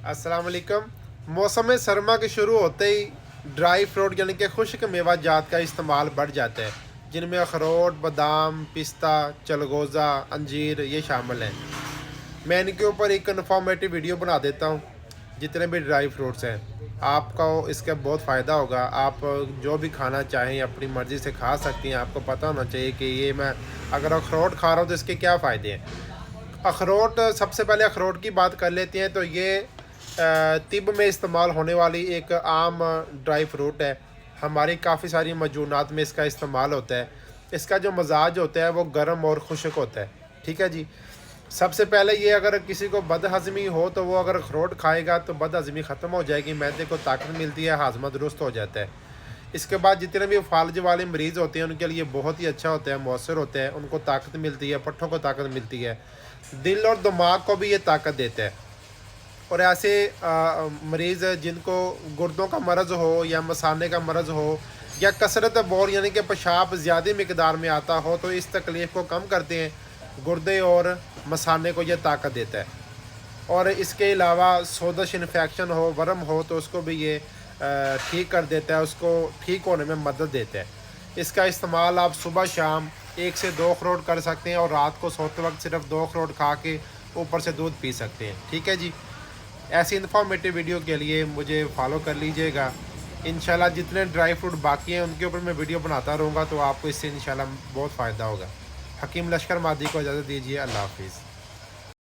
अस्सलाम वालेकुम। मौसम सरमा के शुरू होते ही ड्राई फ्रूट यानी कि खुश्क मेवा जात का इस्तेमाल बढ़ जाता है, जिनमें अखरोट, बादाम, पिस्ता, चलगोज़ा, अंजीर ये शामिल हैं। मैं इनके ऊपर एक इन्फॉर्मेटिव वीडियो बना देता हूँ। जितने भी ड्राई फ्रूट्स हैं आपका इसका बहुत फ़ायदा होगा। आप जो भी खाना चाहें अपनी मर्ज़ी से खा सकती हैं। आपको पता होना चाहिए कि ये मैं अगर अखरोट खा रहा हूँ तो इसके क्या फ़ायदे हैं। अखरोट, सबसे पहले अखरोट की बात कर लेते हैं तो ये तिब में इस्तेमाल होने वाली एक आम ड्राई फ्रूट है। हमारी काफ़ी सारी मजूनात में इसका इस्तेमाल होता है। इसका जो मजाज होता है वो गर्म और खुश्क होता है। ठीक है जी। सबसे पहले ये अगर किसी को बदहज़मी हो तो वो अगर अखरोट खाएगा तो बदहज़मी ख़त्म हो जाएगी, मैदे को ताकत मिलती है, हाजमा दुरुस्त हो जाता है। इसके बाद जितने भी फालज वाले मरीज़ होते हैं उनके लिए बहुत ही अच्छा होता है, मौसर होता है, उनको ताकत मिलती है, पट्ठों को ताकत मिलती है, दिल और दिमाग को भी ये ताकत देता है। और ऐसे मरीज़ जिनको गुर्दों का मरज़ हो या मसाने का मरज़ हो या कसरत बौल यानी कि पेशाब ज़्यादा मकदार में आता हो तो इस तकलीफ़ को कम करते हैं। गुर्दे और मसाने को ये ताकत देता है। और इसके अलावा सोदश इन्फेक्शन हो, वर्म हो तो उसको भी ये ठीक कर देता है, उसको ठीक होने में मदद देता है। इसका इस्तेमाल आप सुबह शाम 1 से 2 अखरोट कर सकते हैं और रात को सोते वक्त सिर्फ 2 अखरोट खा के ऊपर से दूध पी सकते हैं। ठीक है जी। ऐसी इन्फॉर्मेटिव वीडियो के लिए मुझे फॉलो कर लीजिएगा। इंशाल्लाह जितने ड्राई फ्रूट बाकी हैं उनके ऊपर मैं वीडियो बनाता रहूँगा, तो आपको इससे इंशाल्लाह बहुत फ़ायदा होगा। हकीम लश्कर मादी को इजाज़त दीजिए। अल्लाह हाफिज़।